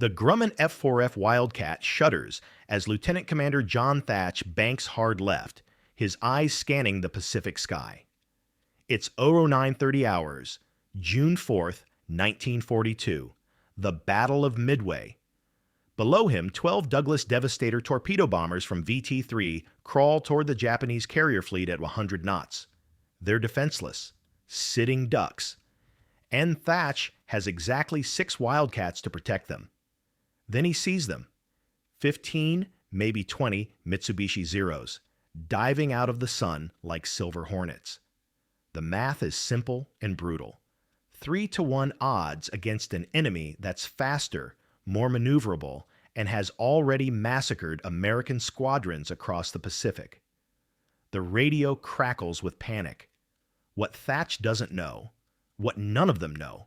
The Grumman F4F Wildcat shudders as Lieutenant Commander John Thach banks hard left, his eyes scanning the Pacific sky. It's 0930 hours, June 4th, 1942, the Battle of Midway. Below him, 12 Douglas Devastator torpedo bombers from VT-3 crawl toward the Japanese carrier fleet at 100 knots. They're defenseless, sitting ducks, and Thach has exactly 6 Wildcats to protect them. Then he sees them, 15, maybe 20 Mitsubishi Zeros, diving out of the sun like silver hornets. The math is simple and brutal. 3-to-1 odds against an enemy that's faster, more maneuverable, and has already massacred American squadrons across the Pacific. The radio crackles with panic. What Thach doesn't know, what none of them know,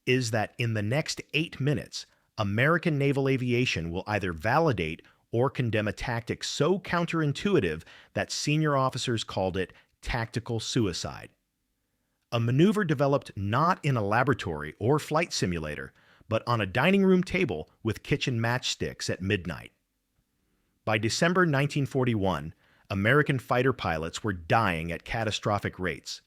is that in the next 8 minutes, American naval aviation will either validate or condemn a tactic so counterintuitive that senior officers called it tactical suicide. A maneuver developed not in a laboratory or flight simulator, but on a dining room table with kitchen matchsticks at midnight. By December 1941, American fighter pilots were dying at catastrophic rates.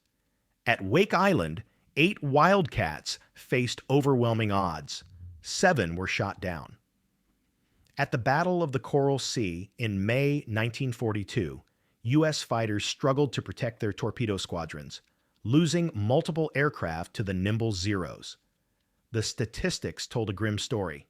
At Wake Island, 8 Wildcats faced overwhelming odds. 7 were shot down. At the Battle of the Coral Sea in May 1942, U.S. fighters struggled to protect their torpedo squadrons, losing multiple aircraft to the nimble Zeros. The statistics told a grim story.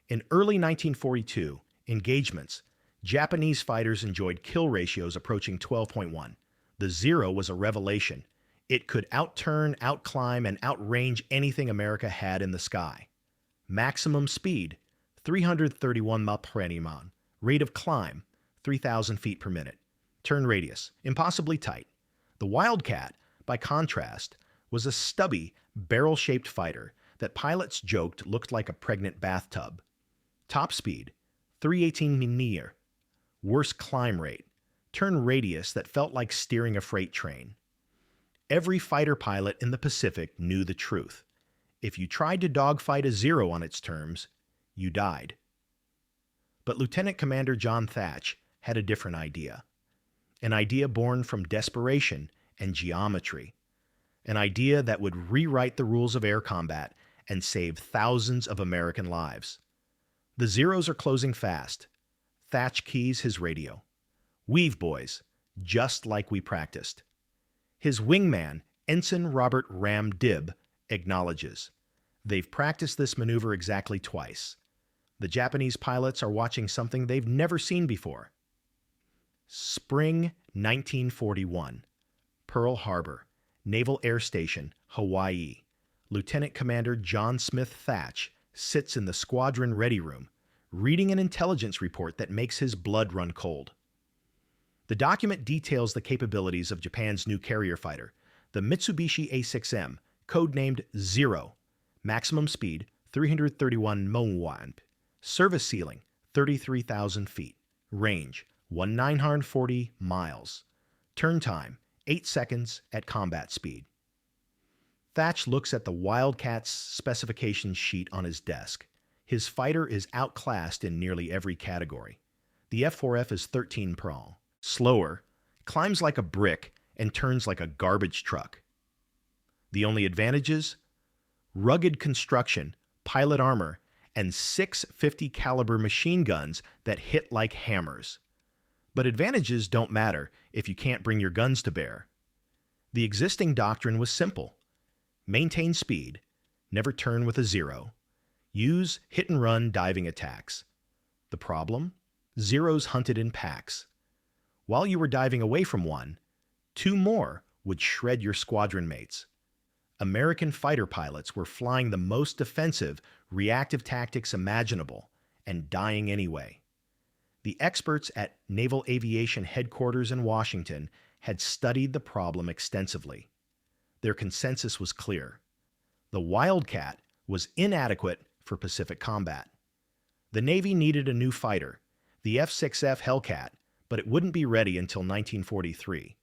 In early 1942 engagements, Japanese fighters enjoyed kill ratios approaching 12.1. The Zero was a revelation. It could outturn, outclimb, and outrange anything America had in the sky. Maximum speed, 331 miles per hour. Rate of climb, 3,000 feet per minute. Turn radius, impossibly tight. The Wildcat, by contrast, was a stubby, barrel-shaped fighter that pilots joked looked like a pregnant bathtub. Top speed, 318 near. Worst climb rate, turn radius that felt like steering a freight train. Every fighter pilot in the Pacific knew the truth. If you tried to dogfight a Zero on its terms, you died. But Lieutenant Commander John Thach had a different idea. An idea born from desperation and geometry. An idea that would rewrite the rules of air combat and save thousands of American lives. The Zeros are closing fast. Thach keys his radio. Weave, boys, just like we practiced. His wingman, Ensign Robert Ram Dibb, acknowledges. They've practiced this maneuver exactly twice. The Japanese pilots are watching something they've never seen before. Spring 1941. Pearl Harbor, Naval Air Station, Hawaii. Lieutenant Commander John Smith Thach sits in the squadron ready room, reading an intelligence report that makes his blood run cold. The document details the capabilities of Japan's new carrier fighter, the Mitsubishi A6M, codenamed Zero. Maximum speed, 331 miles. Service ceiling, 33,000 feet. Range, 1,940 miles. Turn time, 8 seconds at combat speed. Thach looks at the Wildcat's specification sheet on his desk. His fighter is outclassed in nearly every category. The F4F is 13 prong, slower, climbs like a brick, and turns like a garbage truck. The only advantages? Rugged construction, pilot armor, and 6 50 caliber machine guns that hit like hammers. But advantages don't matter if you can't bring your guns to bear. The existing doctrine was simple. Maintain speed, never turn with a Zero. Use hit-and-run diving attacks. The problem? Zeros hunted in packs. While you were diving away from one, 2 more would shred your squadron mates. American fighter pilots were flying the most defensive, reactive tactics imaginable and dying anyway. The experts at Naval Aviation Headquarters in Washington had studied the problem extensively. Their consensus was clear. The Wildcat was inadequate for Pacific combat. The Navy needed a new fighter, the F6F Hellcat, but it wouldn't be ready until 1943.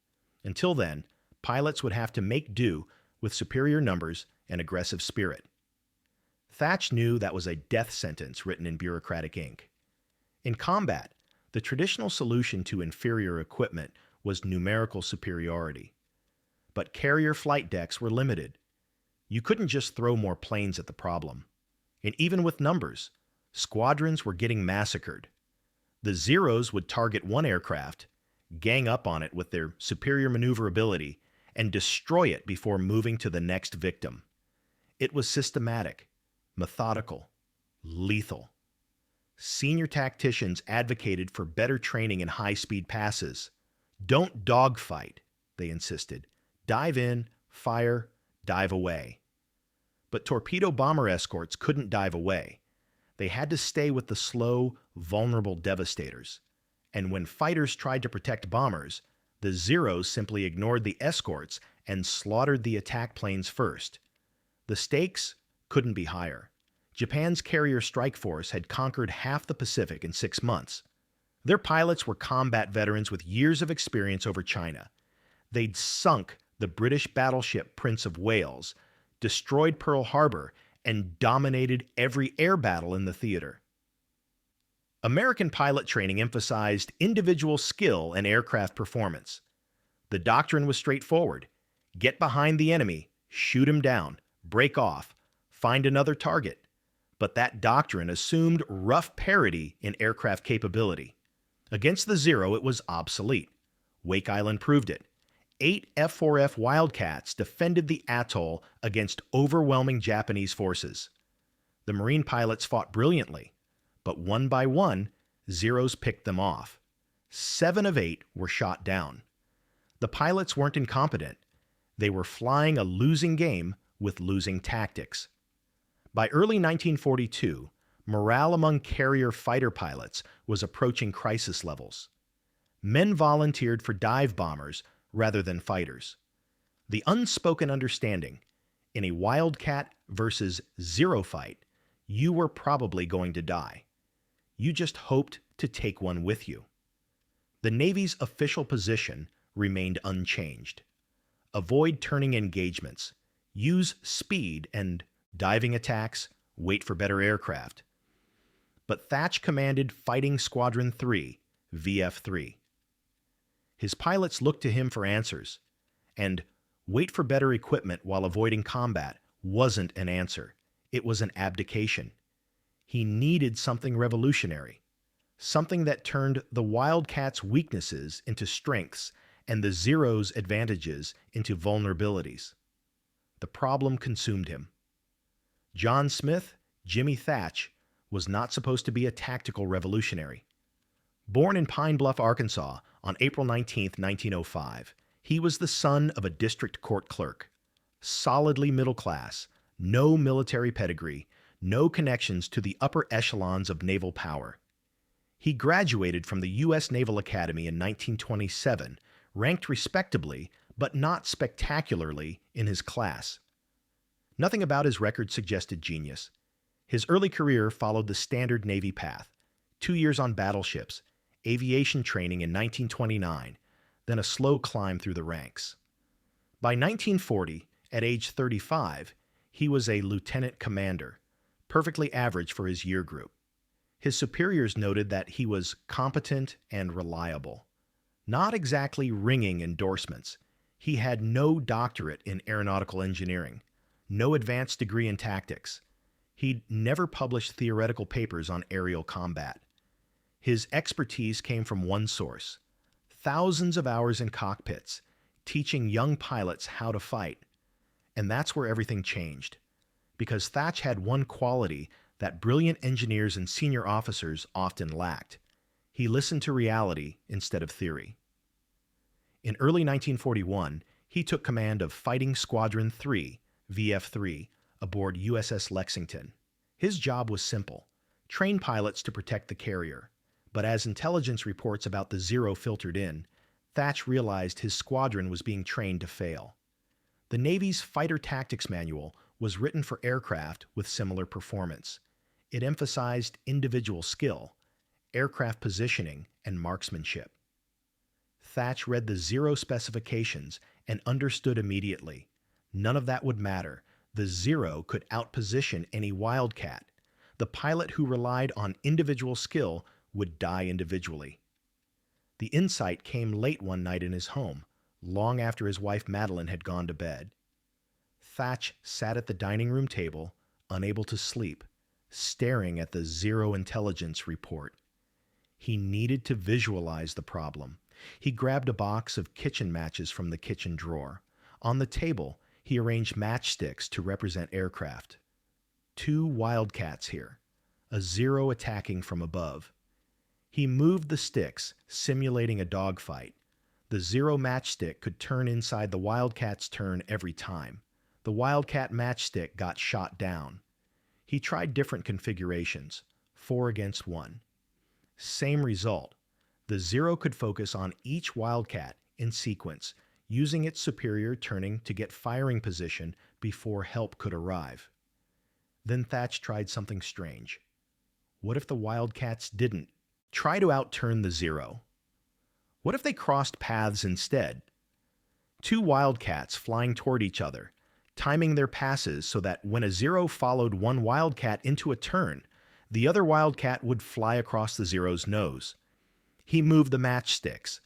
Until then, pilots would have to make do with superior numbers and aggressive spirit. Thach knew that was a death sentence written in bureaucratic ink. In combat, the traditional solution to inferior equipment was numerical superiority. But carrier flight decks were limited. You couldn't just throw more planes at the problem. And even with numbers, squadrons were getting massacred. The Zeros would target one aircraft, gang up on it with their superior maneuverability, and destroy it before moving to the next victim. It was systematic, methodical, lethal. Senior tacticians advocated for better training in high-speed passes. Don't dogfight, they insisted. Dive in, fire, dive away. But torpedo bomber escorts couldn't dive away. They had to stay with the slow, vulnerable devastators. And when fighters tried to protect bombers, the Zeros simply ignored the escorts and slaughtered the attack planes first. The stakes couldn't be higher. Japan's carrier strike force had conquered half the Pacific in 6 months. Their pilots were combat veterans with years of experience over China. They'd sunk the British battleship Prince of Wales, destroyed Pearl Harbor, and dominated every air battle in the theater. American pilot training emphasized individual skill and aircraft performance. The doctrine was straightforward. Get behind the enemy, shoot him down, break off, find another target. But that doctrine assumed rough parity in aircraft capability. Against the Zero, it was obsolete. Wake Island proved it. 8 F4F Wildcats defended the atoll against overwhelming Japanese forces. The Marine pilots fought brilliantly, but one by one, Zeros picked them off. 7 of 8 were shot down. The pilots weren't incompetent. They were flying a losing game with losing tactics. By early 1942, morale among carrier fighter pilots was approaching crisis levels. Men volunteered for dive bombers rather than fighters. The unspoken understanding, in a Wildcat versus Zero fight, you were probably going to die. You just hoped to take one with you. The Navy's official position remained unchanged. Avoid turning engagements. Use speed and diving attacks, wait for better aircraft. But Thach commanded Fighting Squadron 3, VF3. His pilots looked to him for answers, and wait for better equipment while avoiding combat wasn't an answer. It was an abdication. He needed something revolutionary, something that turned the Wildcats' weaknesses into strengths and the Zeros' advantages into vulnerabilities. The problem consumed him. John Smith, Jimmy Thach, was not supposed to be a tactical revolutionary. Born in Pine Bluff, Arkansas, on April 19, 1905, he was the son of a district court clerk. Solidly middle class, no military pedigree, no connections to the upper echelons of naval power. He graduated from the U.S. Naval Academy in 1927, ranked respectably, but not spectacularly, in his class. Nothing about his record suggested genius. His early career followed the standard Navy path: 2 years on battleships, aviation training in 1929, then a slow climb through the ranks. By 1940, at age 35, he was a lieutenant commander, perfectly average for his year group. His superiors noted that he was competent and reliable. Not exactly ringing endorsements. He had no doctorate in aeronautical engineering, no advanced degree in tactics. He'd never published theoretical papers on aerial combat. His expertise came from one source: thousands of hours in cockpits, teaching young pilots how to fight. And that's where everything changed, because Thach had one quality that brilliant engineers and senior officers often lacked. He listened to reality instead of theory. In early 1941, he took command of Fighting Squadron 3, VF3, aboard USS Lexington. His job was simple: train pilots to protect the carrier. But as intelligence reports about the Zero filtered in, Thach realized his squadron was being trained to fail. The Navy's Fighter Tactics Manual was written for aircraft with similar performance. It emphasized individual skill, aircraft positioning, and marksmanship. Thach read the Zero specifications and understood immediately. None of that would matter. The Zero could outposition any Wildcat. The pilot who relied on individual skill would die individually. The insight came late one night in his home, long after his wife Madeline had gone to bed. Thach sat at the dining room table, unable to sleep, staring at the Zero Intelligence report. He needed to visualize the problem. He grabbed a box of kitchen matches from the kitchen drawer. On the table, he arranged matchsticks to represent aircraft. 2 Wildcats here, a Zero attacking from above. He moved the sticks, simulating a dogfight. The Zero matchstick could turn inside the Wildcat's turn every time. The Wildcat matchstick got shot down. He tried different configurations, 4 against 1. Same result. The Zero could focus on each Wildcat in sequence, using its superior turning to get firing position before help could arrive. Then Thach tried something strange. What if the Wildcats didn't try to outturn the Zero? What if they crossed paths instead? 2 Wildcats flying toward each other, timing their passes so that when a Zero followed one Wildcat into a turn, the other Wildcat would fly across the Zero's nose. He moved the matchsticks.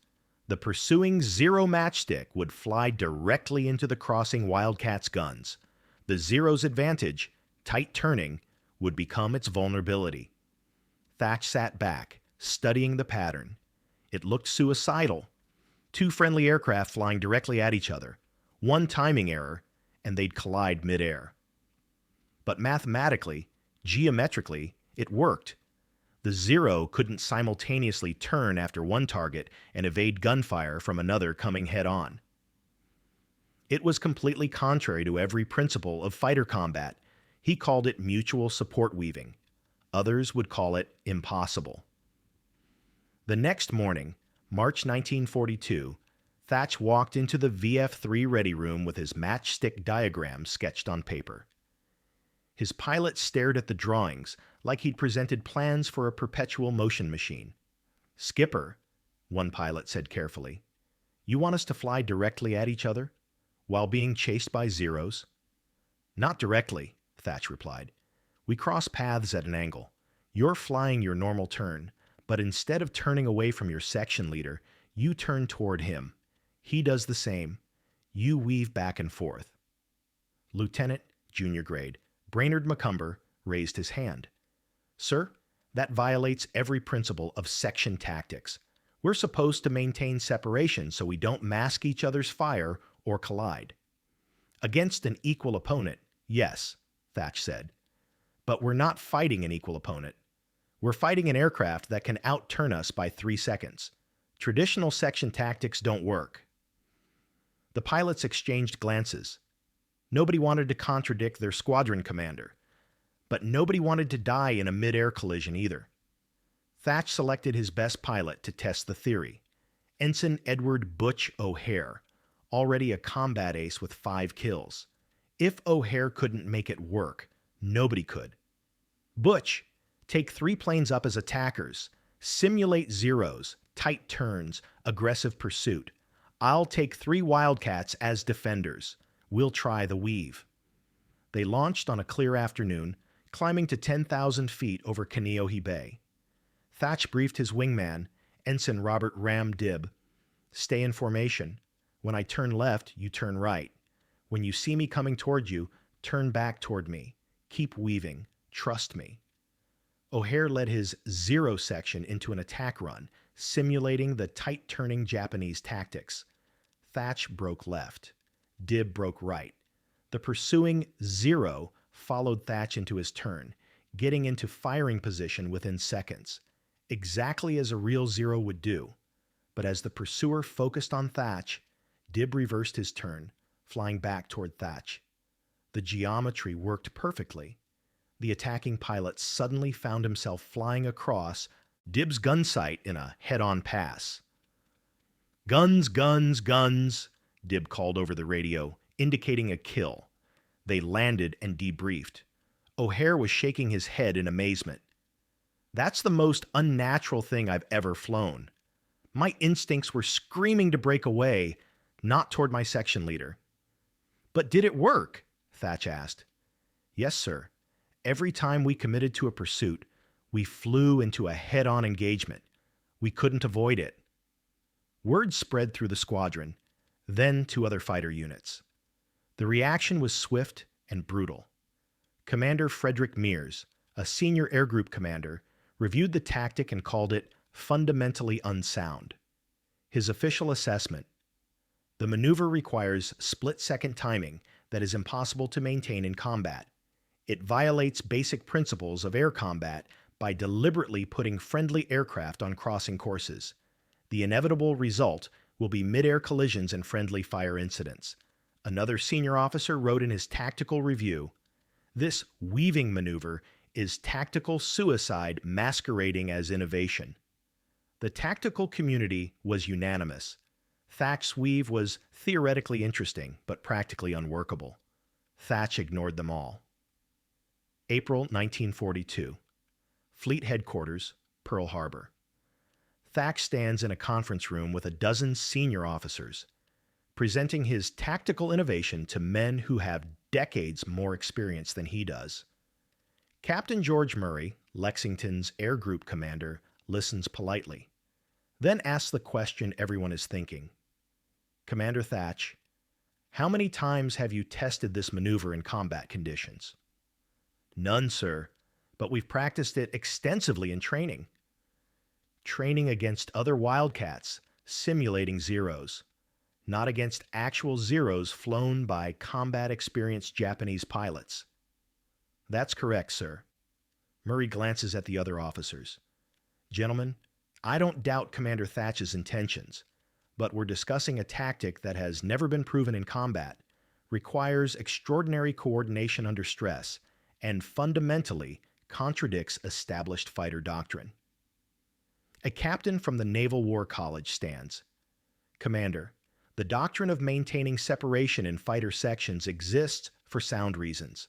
The pursuing Zero matchstick would fly directly into the crossing Wildcat's guns. The Zero's advantage, tight turning, would become its vulnerability. Thach sat back, studying the pattern. It looked suicidal. 2 friendly aircraft flying directly at each other. 1 timing error, and they'd collide midair. But mathematically, geometrically, it worked. The Zero couldn't simultaneously turn after one target and evade gunfire from another coming head-on. It was completely contrary to every principle of fighter combat. He called it mutual support weaving. Others would call it impossible. The next morning, March 1942, Thach walked into the VF-3 ready room with his matchstick diagram sketched on paper. His pilot stared at the drawings like he'd presented plans for a perpetual motion machine. "Skipper," one pilot said carefully, "you want us to fly directly at each other while being chased by Zeros?" "Not directly," Thach replied. "We cross paths at an angle. You're flying your normal turn, but instead of turning away from your section leader, you turn toward him. He does the same. You weave back and forth." Lieutenant, junior grade, Brainerd McCumber raised his hand. "Sir, that violates every principle of section tactics. We're supposed to maintain separation so we don't mask each other's fire or collide." "Against an equal opponent, yes," Thach said. "But we're not fighting an equal opponent. We're fighting an aircraft that can outturn us by 3 seconds. Traditional section tactics don't work." The pilots exchanged glances. Nobody wanted to contradict their squadron commander, but nobody wanted to die in a mid-air collision either. Thach selected his best pilot to test the theory, Ensign Edward Butch O'Hare, already a combat ace with 5 kills. If O'Hare couldn't make it work, nobody could. "Butch, take 3 planes up as attackers, simulate Zeros, tight turns, aggressive pursuit. I'll take 3 Wildcats as defenders. We'll try the weave." They launched on a clear afternoon, climbing to 10,000 feet over Kaneohe Bay. Thach briefed his wingman, Ensign Robert Ram Dibb. "Stay in formation. When I turn left, you turn right. When you see me coming toward you, turn back toward me. Keep weaving. Trust me." O'Hare led his Zero section into an attack run, simulating the tight-turning Japanese tactics. Thach broke left. Dibb broke right. The pursuing Zero followed Thach into his turn, getting into firing position within seconds, exactly as a real Zero would do. But as the pursuer focused on Thach, Dibb reversed his turn, flying back toward Thach. The geometry worked perfectly. The attacking pilot suddenly found himself flying across Dibb's gun sight in a head-on pass. "Guns, guns, guns," Dibb called over the radio, indicating a kill. They landed and debriefed. O'Hare was shaking his head in amazement. "That's the most unnatural thing I've ever flown. My instincts were screaming to break away, not toward my section leader." "But did it work?" Thach asked. Yes, sir. Every time we committed to a pursuit, we flew into a head-on engagement. We couldn't avoid it. Word spread through the squadron, then to other fighter units. The reaction was swift and brutal. Commander Frederick Mears, a senior air group commander, reviewed the tactic and called it fundamentally unsound. His official assessment: the maneuver requires split-second timing that is impossible to maintain in combat. It violates basic principles of air combat by deliberately putting friendly aircraft on crossing courses. The inevitable result will be mid-air collisions and friendly fire incidents. Another senior officer wrote in his tactical review, "This weaving maneuver is tactical suicide masquerading as innovation." The tactical community was unanimous. Thach's weave was theoretically interesting, but practically unworkable. Thach ignored them all. April 1942. Fleet Headquarters, Pearl Harbor. Thach stands in a conference room with a dozen senior officers, presenting his tactical innovation to men who have decades more experience than he does. Captain George Murray, Lexington's Air Group commander, listens politely, then asks the question everyone is thinking. Commander Thach, how many times have you tested this maneuver in combat conditions? None, sir, but we've practiced it extensively in training. Training against other Wildcats, simulating Zeros, not against actual Zeros flown by combat-experienced Japanese pilots. That's correct, sir. Murray glances at the other officers. Gentlemen, I don't doubt Commander Thach's intentions, but we're discussing a tactic that has never been proven in combat, requires extraordinary coordination under stress, and fundamentally contradicts established fighter doctrine. A captain from the Naval War College stands. Commander, the doctrine of maintaining separation in fighter sections exists for sound reasons.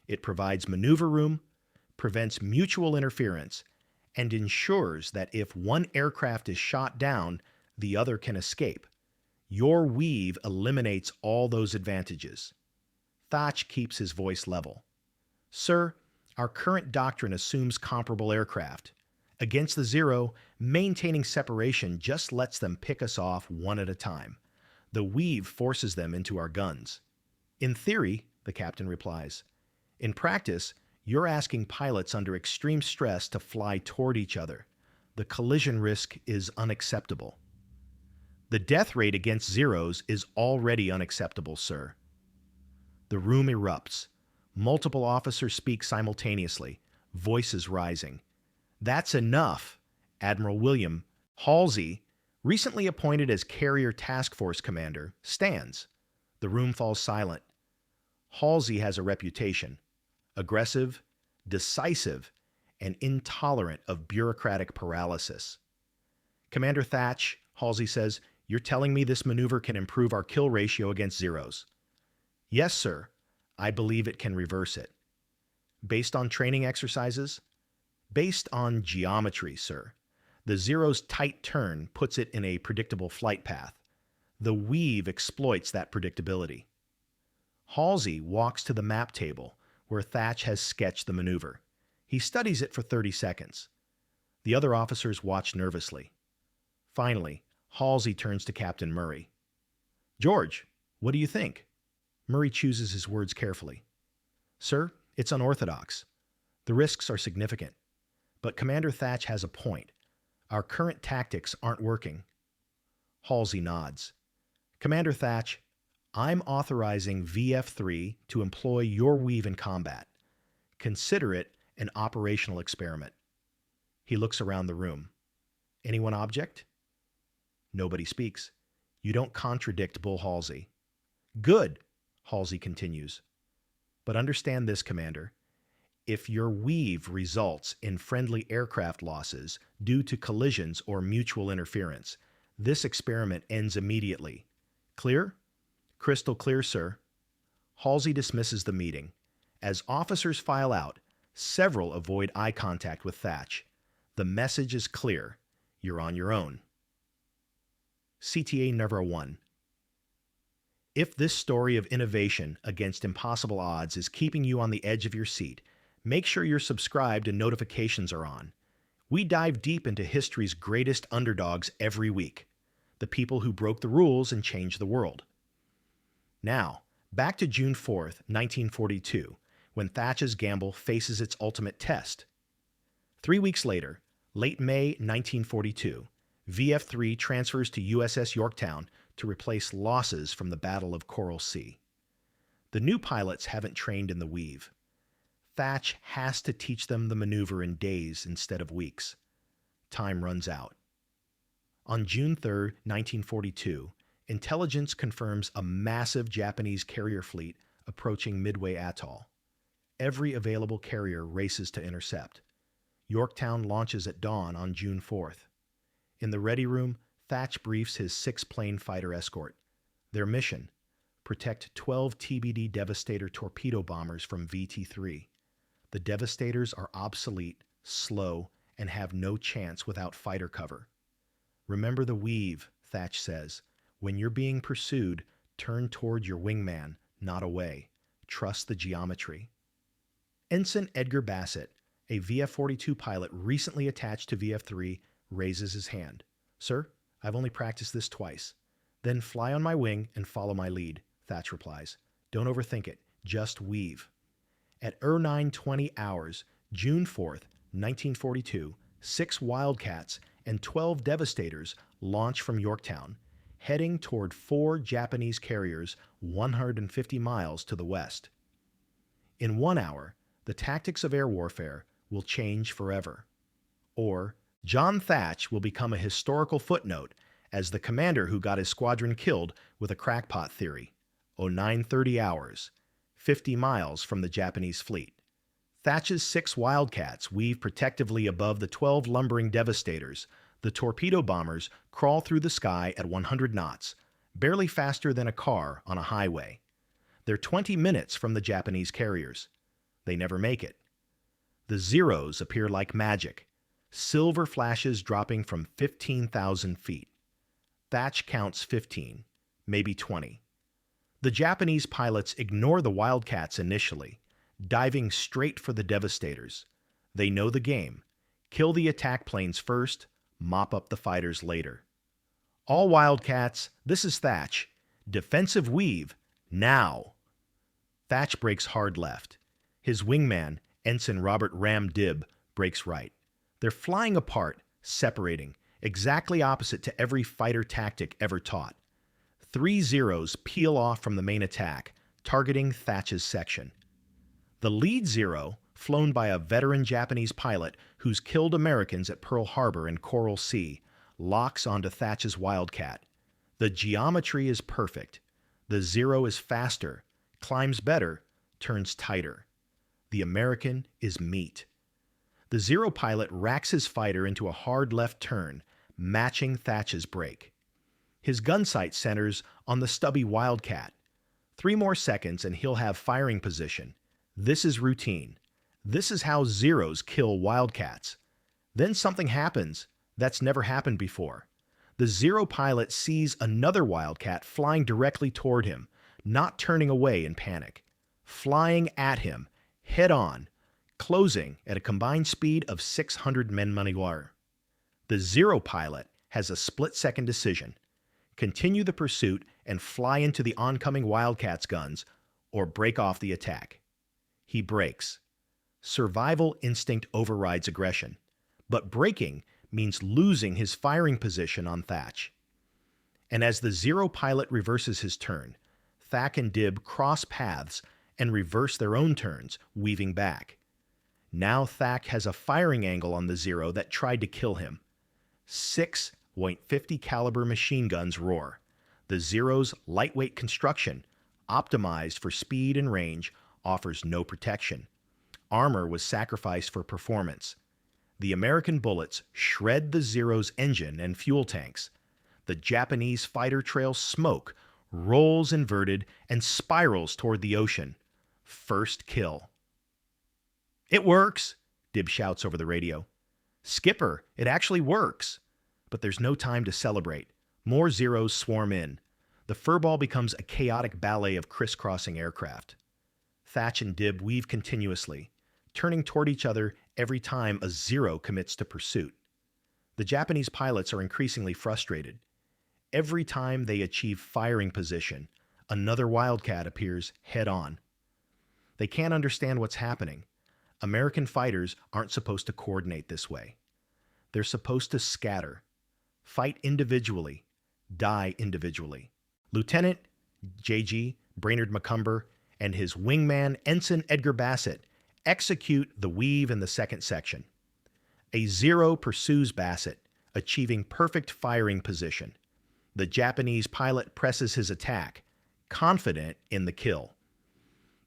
It provides maneuver room, prevents mutual interference, and ensures that if one aircraft is shot down, the other can escape. Your weave eliminates all those advantages. Thach keeps his voice level. Sir, our current doctrine assumes comparable aircraft. Against the Zero, maintaining separation just lets them pick us off one at a time. The weave forces them into our guns. In theory, the captain replies. In practice, you're asking pilots under extreme stress to fly toward each other. The collision risk is unacceptable. The death rate against Zeros is already unacceptable, sir. The room erupts. Multiple officers speak simultaneously, voices rising. That's enough. Admiral William Halsey, recently appointed as Carrier Task Force Commander, stands. The room falls silent. Halsey has a reputation: aggressive, decisive, and intolerant of bureaucratic paralysis. Commander Thach, Halsey says, you're telling me this maneuver can improve our kill ratio against Zeros? Yes, sir. I believe it can reverse it. Based on training exercises? Based on geometry, sir. The Zero's tight turn puts it in a predictable flight path. The weave exploits that predictability. Halsey walks to the map table where Thach has sketched the maneuver. He studies it for 30 seconds. The other officers watch nervously. Finally, Halsey turns to Captain Murray. George, what do you think? Murray chooses his words carefully. Sir, it's unorthodox. The risks are significant. But Commander Thach has a point. Our current tactics aren't working. Halsey nods. Commander Thach, I'm authorizing VF3 to employ your weave in combat. Consider it an operational experiment. He looks around the room. Anyone object? Nobody speaks. You don't contradict Bull Halsey. Good, Halsey continues. But understand this, Commander. If your weave results in friendly aircraft losses due to collisions or mutual interference, this experiment ends immediately. Clear? Crystal clear, sir. Halsey dismisses the meeting. As officers file out, several avoid eye contact with Thach. The message is clear. You're on your own. CTA number 1. If this story of innovation against impossible odds is keeping you on the edge of your seat, make sure you're subscribed and notifications are on. We dive deep into history's greatest underdogs every week, the people who broke the rules and changed the world. Now, back to June 4th, 1942, when Thach's gamble faces its ultimate test. 3 weeks later, late May 1942, VF-3 transfers to USS Yorktown to replace losses from the Battle of Coral Sea. The new pilots haven't trained in the Weave. Thach has to teach them the maneuver in days instead of weeks. Time runs out. On June 3, 1942, intelligence confirms a massive Japanese carrier fleet approaching Midway Atoll. Every available carrier races to intercept. Yorktown launches at dawn on June 4th. In the ready room, Thach briefs his 6-plane fighter escort. Their mission: protect 12 TBD Devastator torpedo bombers from VT-3. The Devastators are obsolete, slow, and have no chance without fighter cover. Remember the Weave, Thach says. When you're being pursued, turn toward your wingman, not away. Trust the geometry. Ensign Edgar Bassett, a VF-42 pilot recently attached to VF-3, raises his hand. "Sir, I've only practiced this twice." "Then fly on my wing and follow my lead," Thach replies. "Don't overthink it. Just weave." At 0920 hours, June 4th, 1942, 6 Wildcats and 12 Devastators launch from Yorktown, heading toward 4 Japanese carriers 150 miles to the west. In 1 hour, the tactics of air warfare will change forever. Or, John Thach will become a historical footnote as the commander who got his squadron killed with a crackpot theory. 0930 hours, 50 miles from the Japanese fleet. Thach's 6 Wildcats weave protectively above the 12 lumbering Devastators. The torpedo bombers crawl through the sky at 100 knots, barely faster than a car on a highway. They're 20 minutes from the Japanese carriers. They never make it. The Zeros appear like magic, silver flashes dropping from 15,000 feet. Thach counts 15, maybe 20. The Japanese pilots ignore the Wildcats initially, diving straight for the Devastators. They know the game. Kill the attack planes first, mop up the fighters later. All Wildcats, this is Thach. Defensive weave, now. Thach breaks hard left. His wingman, Ensign Robert Ram Dibb, breaks right. They're flying apart, separating, exactly opposite to every fighter tactic ever taught. 3 Zeros peel off from the main attack, targeting Thach's section. The lead Zero, flown by a veteran Japanese pilot who's killed Americans at Pearl Harbor and Coral Sea, locks onto Thach's Wildcat. The geometry is perfect. The Zero is faster, climbs better, turns tighter. The American is meat. The Zero pilot racks his fighter into a hard left turn, matching Thach's break. His gun sight centers on the stubby Wildcat. 3 more seconds and he'll have firing position. This is routine. This is how Zeros kill Wildcats. Then something happens that's never happened before. The Zero pilot sees another Wildcat flying directly toward him, not turning away in panic. Flying at him, head on, closing at a combined speed of 600 men-money-war. The Zero pilot has a split-second decision. Continue the pursuit and fly into the oncoming Wildcats' guns, or break off the attack. He breaks. Survival instinct overrides aggression, but breaking means losing his firing position on Thach. And as the Zero pilot reverses his turn, Thach and Dibb cross paths and reverse their own turns, weaving back. Now Thach has a firing angle on the Zero that tried to kill him. 6.50 caliber machine guns roar. The Zero's lightweight construction, optimized for speed and range, offers no protection. Armor was sacrificed for performance. The American bullets shred the Zero's engine and fuel tanks. The Japanese fighter trails smoke, rolls inverted, and spirals toward the ocean. First kill. "It works," Dibb shouts over the radio. "Skipper, it actually works." But there's no time to celebrate. More Zeros swarm in. The furball becomes a chaotic ballet of crisscrossing aircraft. Thach and Dib weave continuously, turning toward each other every time a Zero commits to pursuit. The Japanese pilots are increasingly frustrated. Every time they achieve firing position, another Wildcat appears head-on. They can't understand what's happening. American fighters aren't supposed to coordinate this way. They're supposed to scatter, fight individually, die individually. Lieutenant J.G. Brainerd Macomber and his wingman Ensign Edgar Bassett execute the weave in the second section. A Zero pursues Bassett, achieving perfect firing position. The Japanese pilot presses his attack, confident in the kill.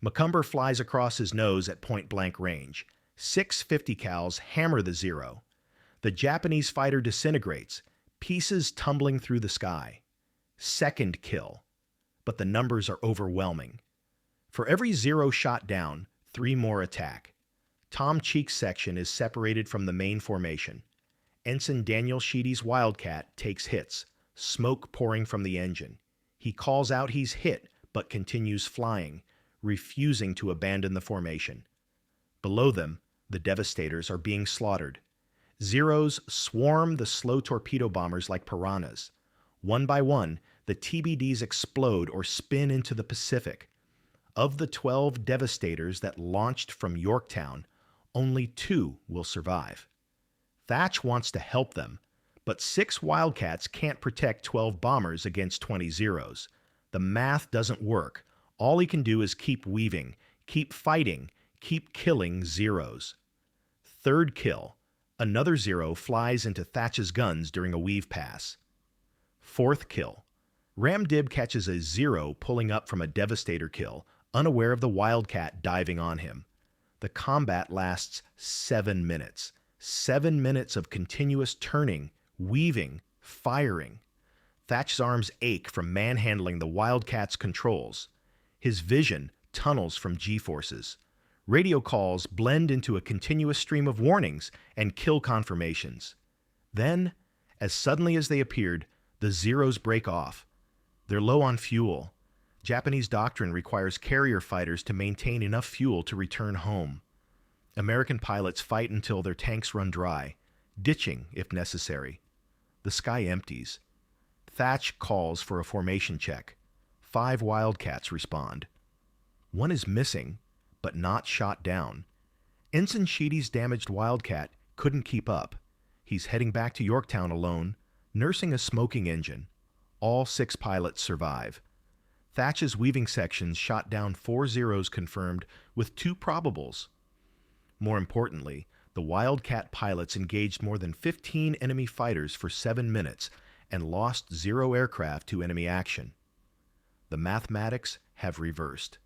Macomber flies across his nose at point-blank range. 650 cals hammer the Zero. The Japanese fighter disintegrates, pieces tumbling through the sky. Second kill, but the numbers are overwhelming. For every Zero shot down, 3 more attack. Tom Cheek's section is separated from the main formation. Ensign Daniel Sheedy's Wildcat takes hits, smoke pouring from the engine. He calls out he's hit, but continues flying, refusing to abandon the formation. Below them, the Devastators are being slaughtered. Zeros swarm the slow torpedo bombers like piranhas. One by one, the TBDs explode or spin into the Pacific. Of the 12 Devastators that launched from Yorktown, only 2 will survive. Thach wants to help them, but 6 Wildcats can't protect 12 bombers against 20 Zeros. The math doesn't work. All he can do is keep weaving, keep fighting, keep killing Zeros. Third kill. Another Zero flies into Thach's guns during a weave pass. Fourth kill. Ram Dib catches a Zero pulling up from a Devastator kill, unaware of the Wildcat diving on him. The combat lasts 7 minutes. 7 minutes of continuous turning, weaving, firing. Thach's arms ache from manhandling the Wildcat's controls. His vision tunnels from G-forces. Radio calls blend into a continuous stream of warnings and kill confirmations. Then, as suddenly as they appeared, the Zeros break off. They're low on fuel. Japanese doctrine requires carrier fighters to maintain enough fuel to return home. American pilots fight until their tanks run dry, ditching if necessary. The sky empties. Thach calls for a formation check. 5 Wildcats respond. One is missing, but not shot down. Ensign Sheedy's damaged Wildcat couldn't keep up. He's heading back to Yorktown alone, nursing a smoking engine. All 6 pilots survive. Thach's weaving sections shot down 4 Zeros confirmed, with 2 probables. More importantly, the Wildcat pilots engaged more than 15 enemy fighters for 7 minutes and lost 0 aircraft to enemy action. The mathematics have reversed.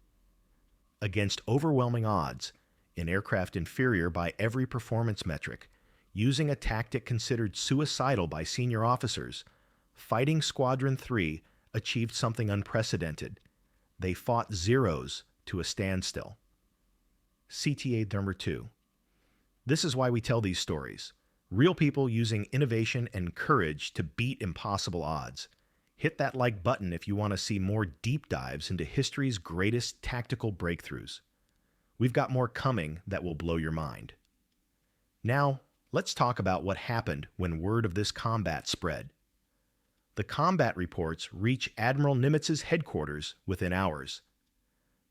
Against overwhelming odds, in aircraft inferior by every performance metric, using a tactic considered suicidal by senior officers, Fighting Squadron 3 achieved something unprecedented. They fought Zeros to a standstill. CTA number 2. This is why we tell these stories. Real people using innovation and courage to beat impossible odds. Hit that like button if you want to see more deep dives into history's greatest tactical breakthroughs. We've got more coming that will blow your mind. Now, let's talk about what happened when word of this combat spread. The combat reports reach Admiral Nimitz's headquarters within hours.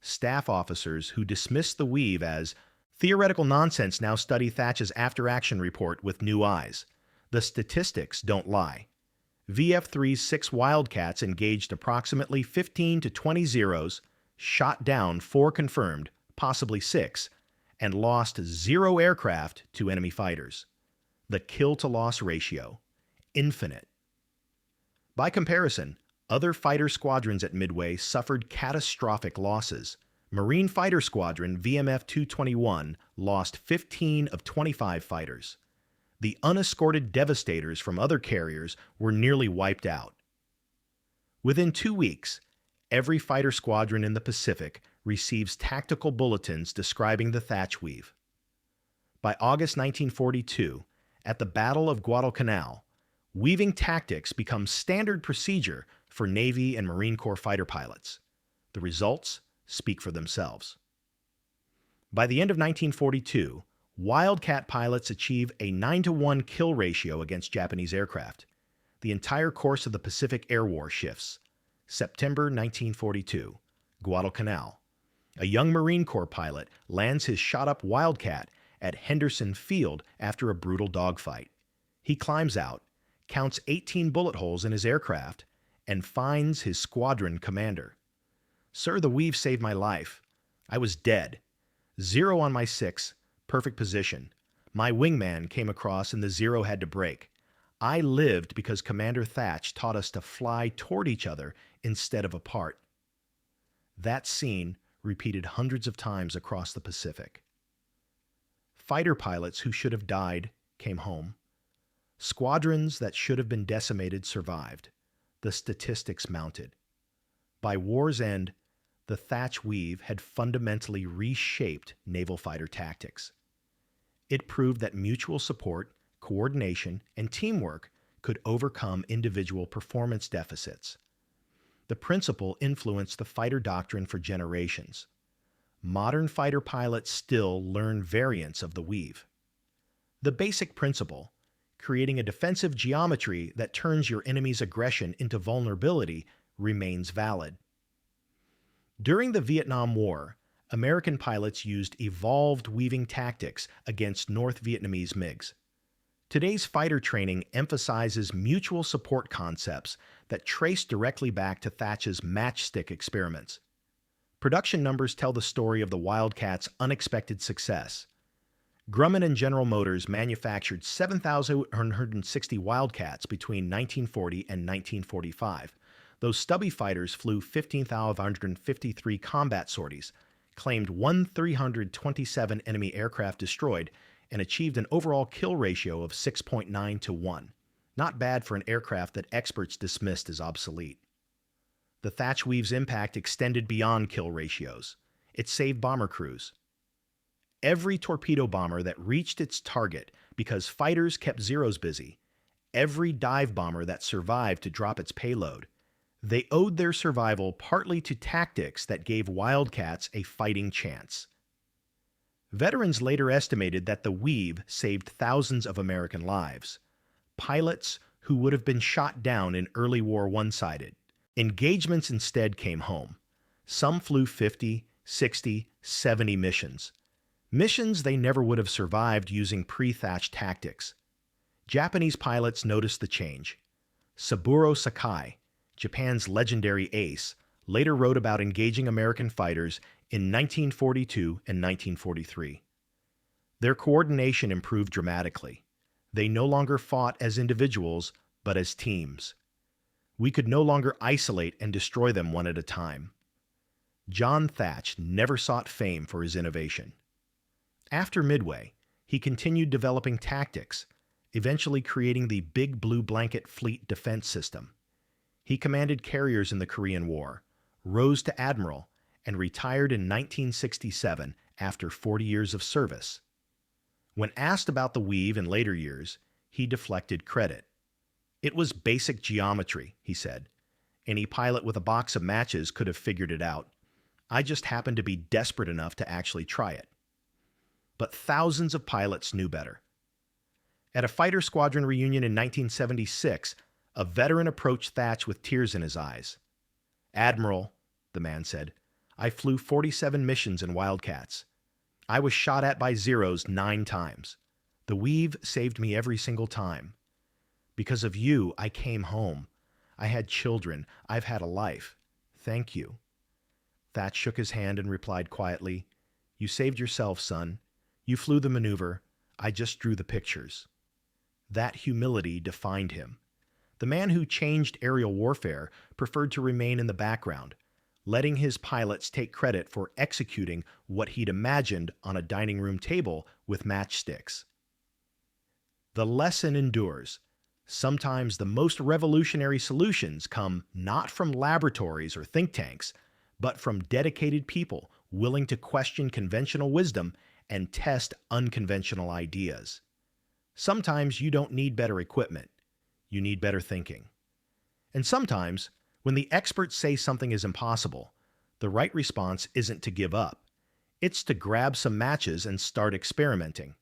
Staff officers who dismissed the weave as theoretical nonsense now study Thach's after-action report with new eyes. The statistics don't lie. VF-3's 6 Wildcats engaged approximately 15 to 20 Zeros, shot down 4 confirmed, possibly 6, and lost 0 aircraft to enemy fighters. The kill-to-loss ratio, infinite. By comparison, other fighter squadrons at Midway suffered catastrophic losses. Marine Fighter Squadron VMF 221 lost 15 of 25 fighters. The unescorted Devastators from other carriers were nearly wiped out. Within 2 weeks, every fighter squadron in the Pacific receives tactical bulletins describing the Thach Weave. By August 1942, at the Battle of Guadalcanal, weaving tactics become standard procedure for Navy and Marine Corps fighter pilots. The results speak for themselves. By the end of 1942, Wildcat pilots achieve a 9-to-1 kill ratio against Japanese aircraft. The entire course of the Pacific Air War shifts. September 1942, Guadalcanal. A young Marine Corps pilot lands his shot-up Wildcat at Henderson Field after a brutal dogfight. He climbs out, counts 18 bullet holes in his aircraft, and finds his squadron commander. "Sir, the Weave saved my life. I was dead. 0 on my 6, perfect position. My wingman came across and the 0 had to break. I lived because Commander Thach taught us to fly toward each other instead of apart." That scene repeated hundreds of times across the Pacific. Fighter pilots who should have died came home. Squadrons that should have been decimated survived. The statistics mounted. By war's end, the Thach Weave had fundamentally reshaped naval fighter tactics. It proved that mutual support, coordination, and teamwork could overcome individual performance deficits. The principle influenced the fighter doctrine for generations. Modern fighter pilots still learn variants of the Weave. The basic principle, creating a defensive geometry that turns your enemy's aggression into vulnerability, remains valid. During the Vietnam War, American pilots used evolved weaving tactics against North Vietnamese MiGs. Today's fighter training emphasizes mutual support concepts that trace directly back to Thach's matchstick experiments. Production numbers tell the story of the Wildcats' unexpected success. Grumman and General Motors manufactured 7,160 Wildcats between 1940 and 1945. Those stubby fighters flew 15,553 combat sorties, claimed 1,327 enemy aircraft destroyed, and achieved an overall kill ratio of 6.9 to 1. Not bad for an aircraft that experts dismissed as obsolete. The Thach Weave's impact extended beyond kill ratios. It saved bomber crews. Every torpedo bomber that reached its target because fighters kept Zeros busy, every dive bomber that survived to drop its payload, they owed their survival partly to tactics that gave Wildcats a fighting chance. Veterans later estimated that the Weave saved thousands of American lives. Pilots who would have been shot down in early war one-sided. Engagements instead came home. Some flew 50, 60, 70 missions. Missions they never would have survived using pre-Thach tactics. Japanese pilots noticed the change. Saburo Sakai, Japan's legendary ace, later wrote about engaging American fighters in 1942 and 1943. Their coordination improved dramatically. They no longer fought as individuals, but as teams. We could no longer isolate and destroy them one at a time. John Thach never sought fame for his innovation. After Midway, he continued developing tactics, eventually creating the Big Blue Blanket Fleet Defense System. He commanded carriers in the Korean War, rose to admiral, and retired in 1967 after 40 years of service. When asked about the Weave in later years, he deflected credit. "It was basic geometry," he said. "Any pilot with a box of matches could have figured it out. I just happened to be desperate enough to actually try it." But thousands of pilots knew better. At a fighter squadron reunion in 1976, a veteran approached Thach with tears in his eyes. "Admiral," the man said, "I flew 47 missions in Wildcats. I was shot at by Zeros 9 times. The Weave saved me every single time. Because of you, I came home. I had children. I've had a life. Thank you." Thach shook his hand and replied quietly, "You saved yourself, son. You flew the maneuver. I just drew the pictures." That humility defined him. The man who changed aerial warfare preferred to remain in the background, letting his pilots take credit for executing what he'd imagined on a dining room table with matchsticks. The lesson endures. Sometimes the most revolutionary solutions come not from laboratories or think tanks, but from dedicated people willing to question conventional wisdom and test unconventional ideas. Sometimes you don't need better equipment. You need better thinking. And sometimes When the experts say something is impossible, the right response isn't to give up. It's to grab some matches and start experimenting.